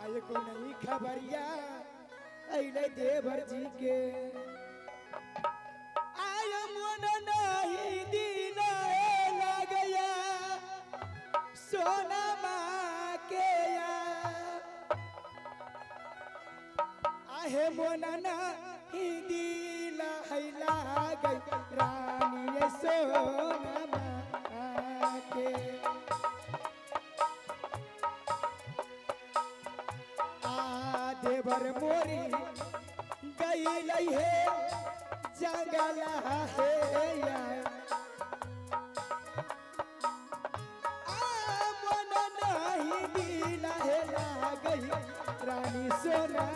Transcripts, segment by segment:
आय को नहीं खबरिया अइले देवर जी के आय मन नहीं दीना लगया सोना माँ के या आहे मन नहीं दीला हैला गई रानी सोना माँ के देवर मोरी गई है जंगला है मन नहीं दिला है गई रानी सोना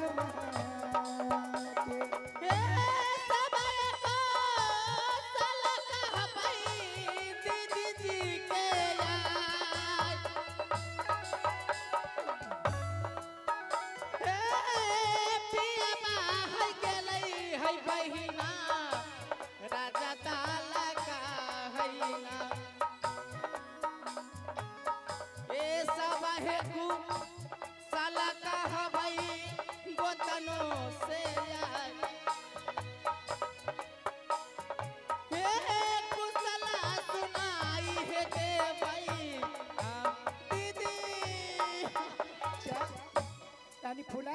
रानी फूला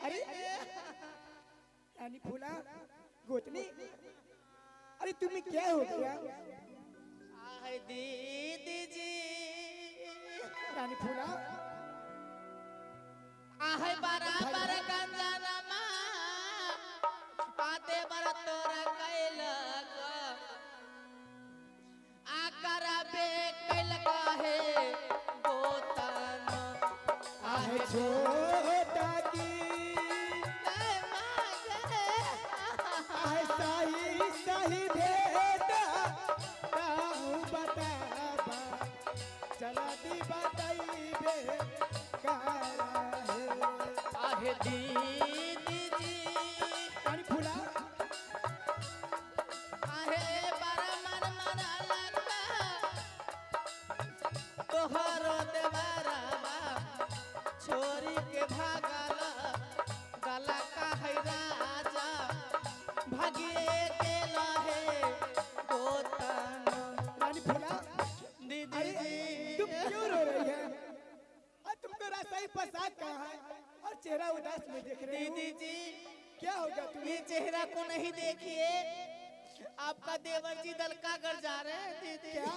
अरे रानी फूला गोतनी अरे तुम्हें क्या हो गया दीदी जी रानी फूला आहे बराबर गंजनमा पाते बर तोरा कैलक आकर बे कैलक है गोतन आहे छोटा की आहे सही सही भेदा काहू बताबा चला दी बताई बे कारा आहे दीदी जी रानी फूला आहे बरा मन मन लगा तोहरो देवरा छोरी के भागल गला का है राजा भागिए के लहे गोतन रानी फूला दीदी जी तुम क्यों रो रही है और तुमको रास्ता ही फंसा कहाँ है और चेहरा उदास में देख रही दीदी जी क्या होगा तुम्हें ये चेहरा को नहीं देखिए आपका देवर जी दलका कर जा रहे हैं दीदी क्या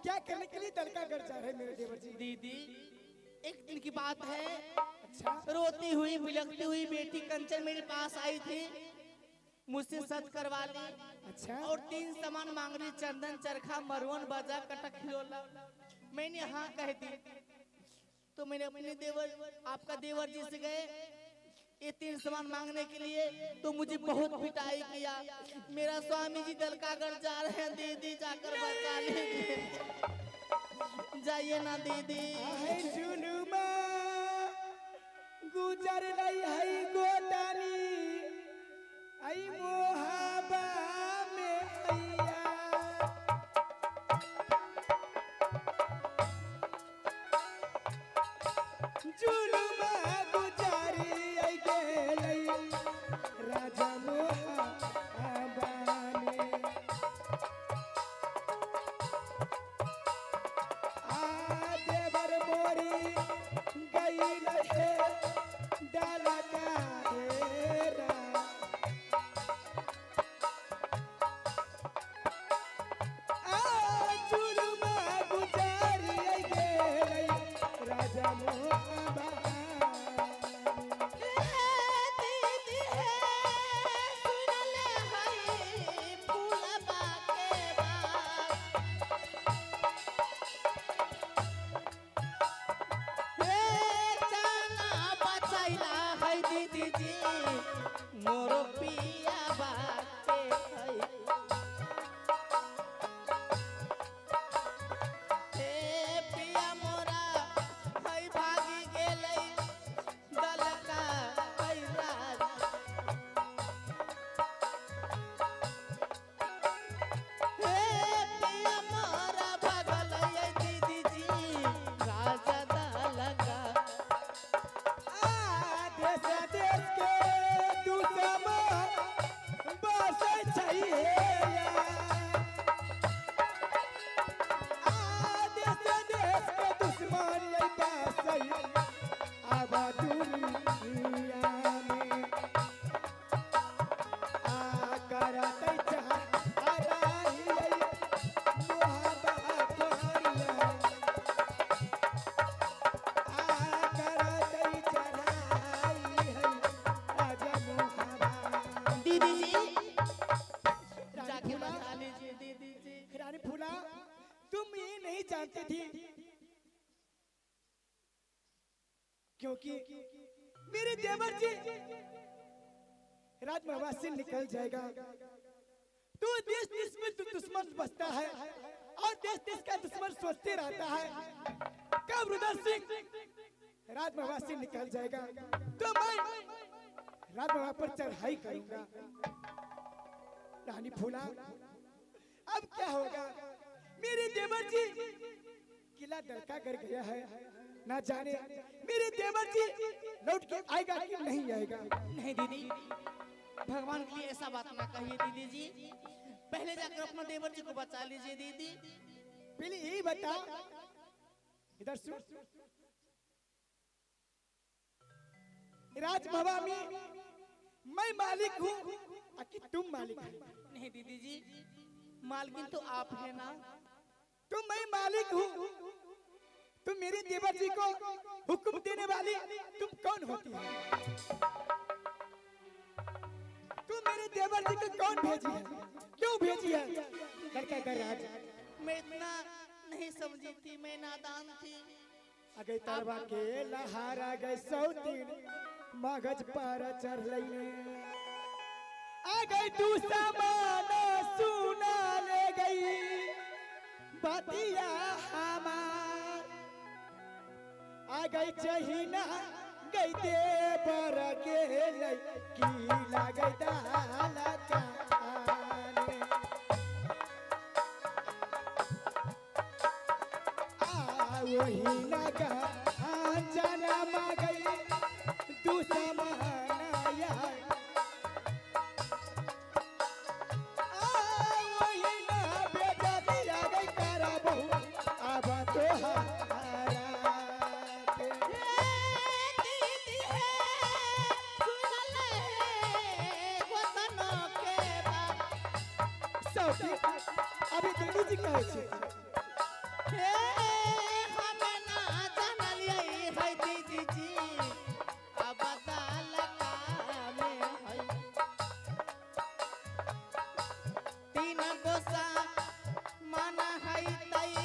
क्या करने के लिए दलका कर जा रहे हैं मेरे देवर जी दीदी एक दिन की बात है अच्छा रोती हुई बिलखती हुई बेटी कंचन मेरे पास आई थी मुझसे सच करवा ली अच्छा और 3 सामान मांग रही चंदन चरखा मरवन बाजा कटक खिलौना मैंने हाँ कह दी तो मैंने अपने देवर आपका देवर जी से गए ये 3 सामान मांगने के लिए तो मुझे बहुत पिटाई किया मेरा स्वामी जी दलकागढ़ जा रहे हैं दीदी जाकर बचा लीजिए जाइए ना दीदी आहे जुनुमा गुजर रही है गोदानी आई मोहब्बा में हैया जुनुमा गुजरी आई गेलई राजा मोहब्बा में देवर मोरी गई है डाला का हेरा जुलमा गुजारी गेलई राजा मोहब्बा दीदी है सुनले हई फूलबा के बात उदास अब दुनिया में आ करतै चढ़ाई मोहबा कोरिया आ करतै चढ़ाई आज मोहबा। दीदी जी जाके बचा लीजिए दीदी जी। रानी फूला तुम ये नहीं जानती थी क्योंकि मेरे देवर जी राजमहल से निकल जाएगा तो देश देश में तो दुश्मन बसता है और देश देश का दुश्मन सोचते रहता है कब रुद्र सिंह राजमहल से निकल जाएगा तो मैं राजमहल पर चढ़ाई करूंगा। रानी फूला अब क्या होगा मेरे देवर जी किला डरका कर गया है ना जाने मेरे देवर जी लौट के आएगा कि नहीं आएगा। नहीं दीदी भगवान के लिए ऐसा बात ना कहिए दीदी जी। पहले जाकर अपना देवर जी को बचा लीजिए दीदी। पहले यही बता इधर सुन राजभवन में मैं मालिक हूँ कि तुम मालिक हो? नहीं दीदी जी मालकिन तो आप है ना। तो मैं मालिक हूँ तुम मेरे देवर जी को हुक्म देने वाली तुम कौन होती है? तुम मेरे देवर जी को कौन भेजी है क्यों भेजी है? लड़का कर राज मैं इतना नहीं समझी थी मैं नादान थी। अगे तरवा के लहारा गए सौतीन मगज पर चढ़ लई आ गई तू सामान सुना ले गई बतिया हमार आ गई चहीना गई दे बर के की लागई दाल काने आ वही लगा जना मा गई तू समाना वही ना बेटा दिया गई करा बहु अब तो अभी दीदी जी कहे छे हमें ना जानलिए है दीदी जी अब दाल का में है तीन गोसा मन है तई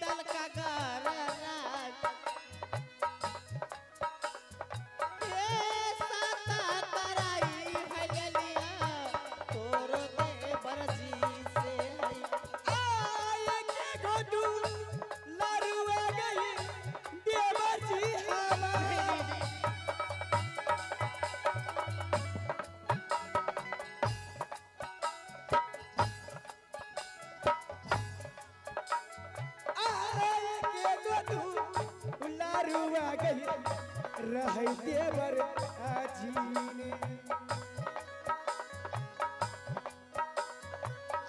दल का घर राज साता कराई है लिया तोर दे बरजी से है आए के गोदू लरुआ गई देवर जी हमार आए के गोदू लरुआ गई रहे देवर आजीने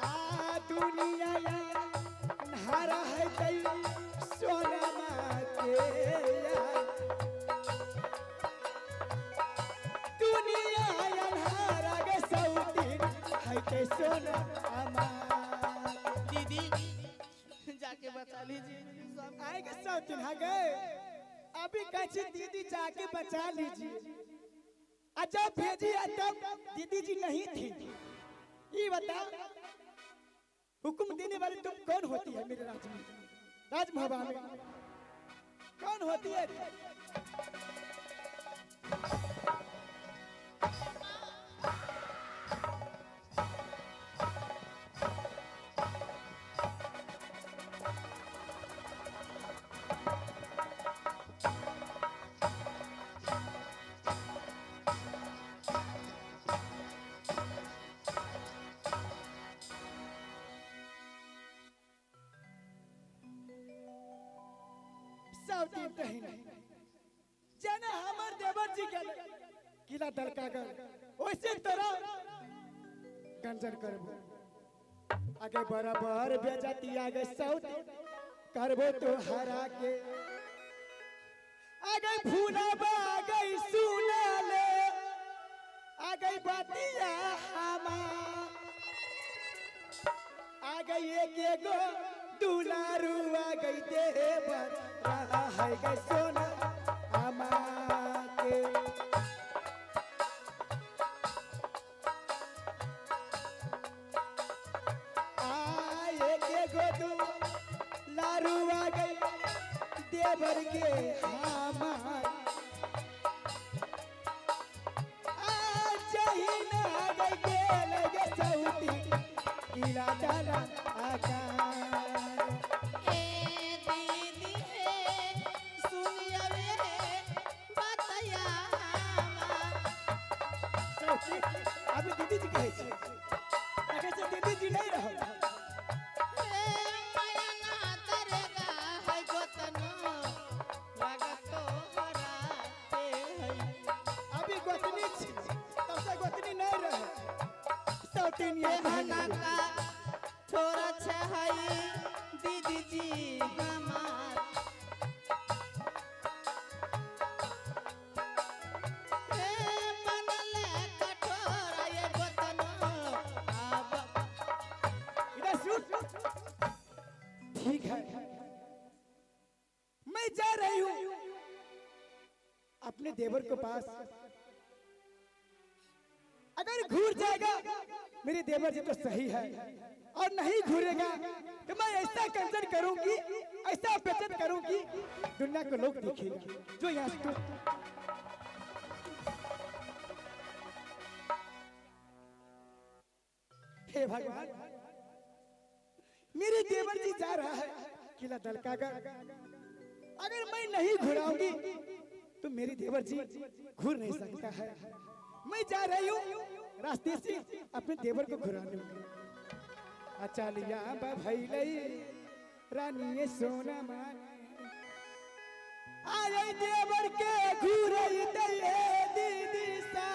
आ दुनिया नहारा है तई सोना के दुनिया नहारा के सौतीन है ते सोना दीदी जाके बचा लीजिए सब आएगा सौतीन है गए अभी कची दीदी जाके बचा लीजिए जब भेजी है तब दीदी जी नहीं थी ये बता हुक्म देने वाली तुम कौन होती है मेरे राज्य में राजमहल में कौन होती है? सौतीन कहीं नहीं जना हमर देवर जी के किला दलका कर वैसे तोरा गंजन करबो आगे बराबर बेजती आगे सौतीन करबो तो हरा के आ गई फूलबा आ गई सुना ले आ गई बतिया हमार आ गई एक एगो दुलारू आ गई देवर रहा है गई सोना हमार के लारू आ गई देवर के हमार आज ही ना आ गई के लगे सऊती किला डाला आकार ए दीदी हे सुनिया रे बतया सऊती अभी दीदी जी कहे छे अगर से दीदी जी नहीं रहो छोरा छहाई दीदी जी हमार बनले कठोरा ये गोतनो अब इधर सुन ठीक है मैं जा रही हूँ अपने देवर के पास अगर घूर जाएगा मेरे देवर जी तो सही है और नहीं घूरेगा तो मैं ऐसा कंजर करूंगी ऐसा बेचत करूंगी दुनिया को लोग देखेंगे जो यहाँ से हे भगवान मेरे देवर जी जा रहा है किला दलकागर अगर मैं नहीं घुराऊंगी तो मेरे देवर जी घूर नहीं सकता है मैं जा रही हूँ रास्ते से अपने देवर को घुराने अच्छा लिया भैलई रानी सोना मान आए देवर के घुरई दे दीदी सा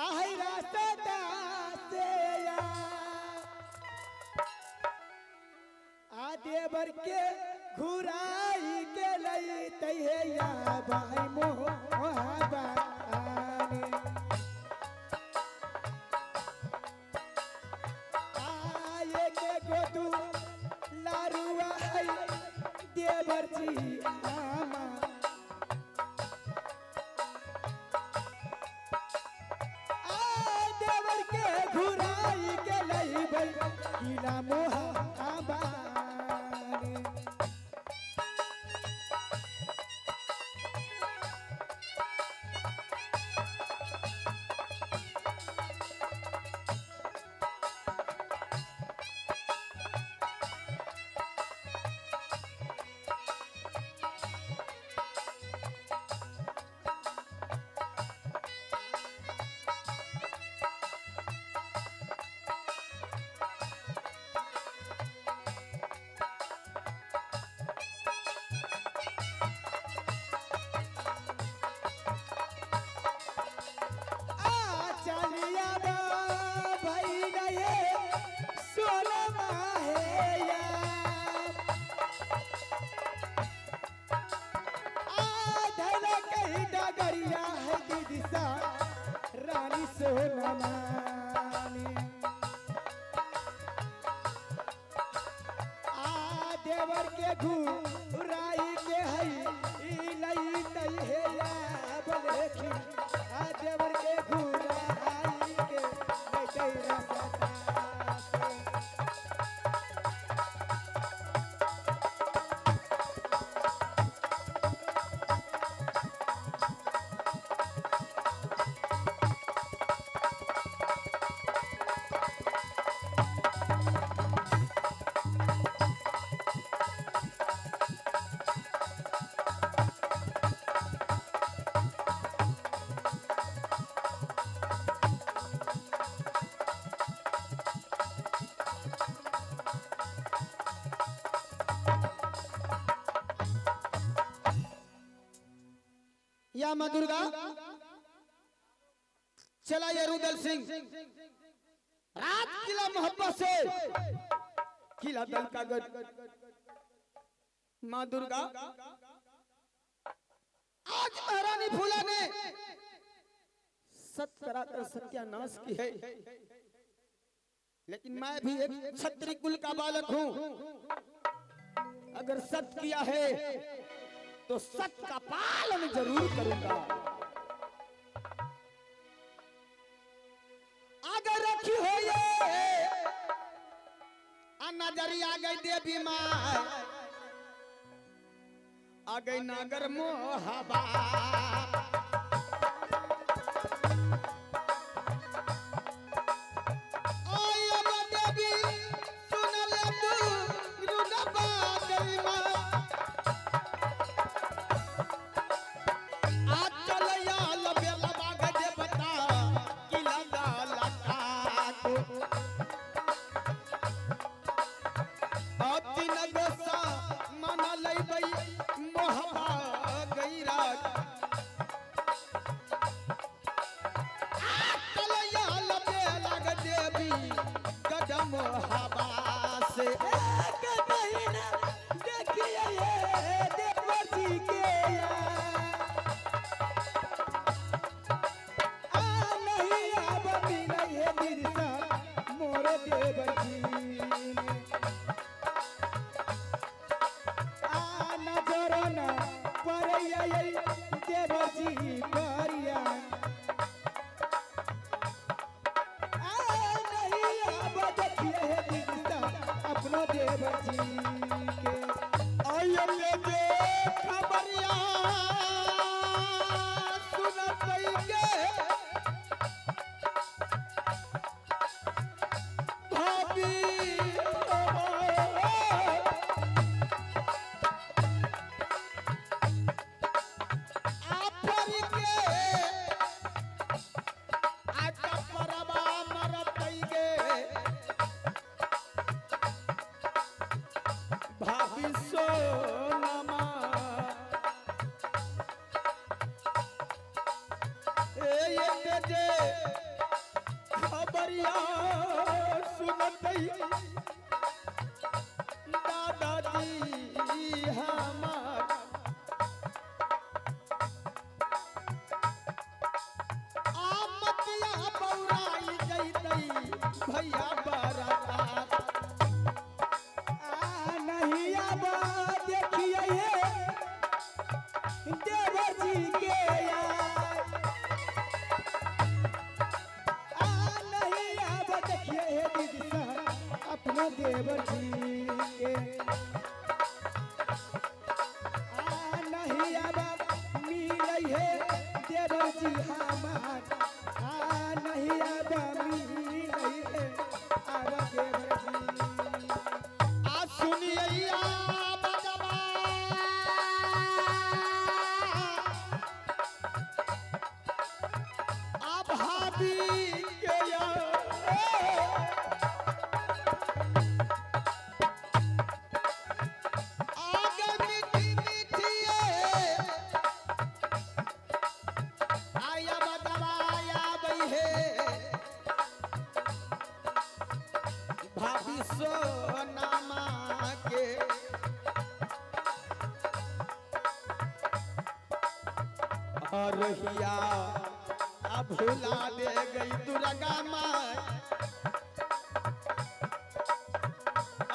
आई रास्ता से आ देवर के घुराई के लई तैया या भाई मोहबा लारुआ है देवर जी आमा देवर के घुराई के लई बई किला मोहा आबाने रानी सोना मानी आ देवर के घुराई के हई लई तई हे या बोलेखी आ देवर के घुराई के लई रास्ता या मां दुर्गा चला ये रुदल सिंह रात किला मोहब्बत से किला दल का गढ़ मां दुर्गा आज महारानी फूला ने सत कराकर सत्यानाश की है, लेकिन मैं भी एक क्षत्रिय कुल का बालक हूं। अगर सत किया है तो सत का पालन जरूर करूंगा। अगर रखी हो ये नजरी आ गई देवी माँ, आ गई नागर मोहबा। देवर जी के नहीं अब मिलई है देवर जी हमार, नहीं अब मिलई है अब देवर जी। आज सुनिए अब भाभी के रहिया अब भुला दे गई दुर्गा माँ,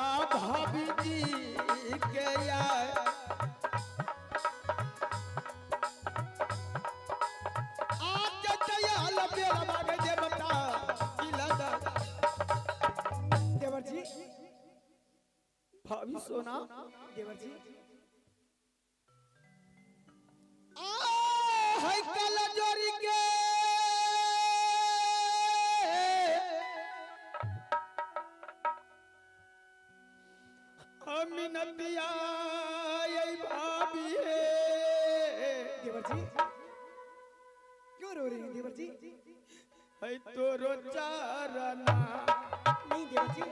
अब भाभी जी के यार आज दयाल बेरा मांगे दे बता किला देवर जी। भाभी सोना देवर जी कल जोरी के मिनतिया भाभी देवर जी क्यों रो रही हैं देवर जी? है तोरो चारना नहीं देवर जी।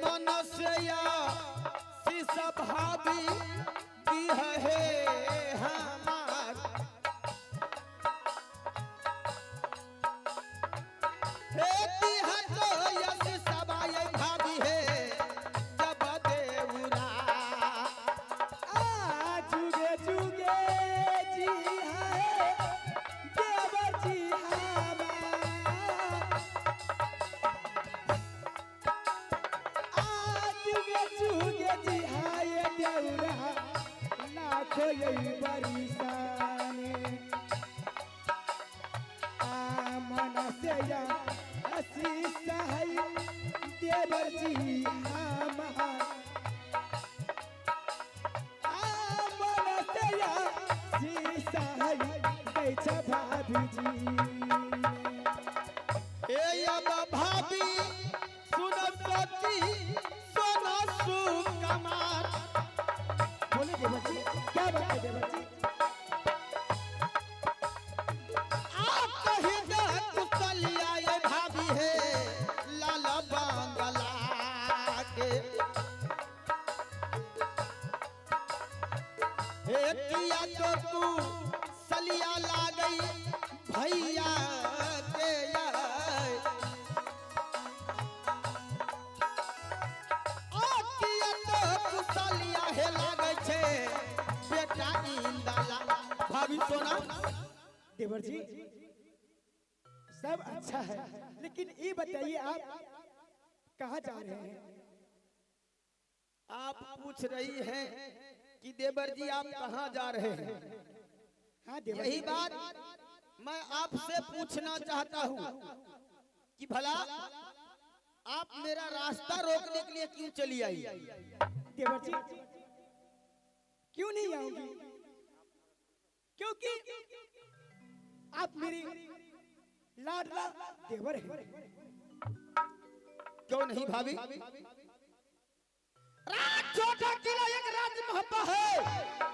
मन से या शीशा भाभी की है हमार हे दिहा तो या शीशा भाभी है जब देवरा जुगे जुगे जी है देवर जी जुगे जुगे जी है देवरा लाखो यही बरिसाने मन से या शीशा है देवर जी हमार भाभी जी भाभी सुन सती सोना सुकमार बोले देवर जी क्या बात है देवर जी आप कहीं जा कुशलिया ये भाभी है लाला बांगला के हे किया तो तू सलिया ला गई भैया के कुशलिया हे लागे छे बेटा इंदला भाभी सोना देवर जी सब अच्छा है लेकिन ये बताइए आप कहाँ जा रहे हैं आप पूछ रही हैं कि देवर जी आप कहाँ जा रहे हैं हाँ देवर यही जी बात मैं आपसे पूछना चाहता हूँ कि भला आप मेरा रास्ता रोकने के लिए क्यों चली आई देवर जी क्यों नहीं आऊंगी क्योंकि आप मेरी लाडला देवर हैं क्यों नहीं भाभी छोटा किला एक राज महपा है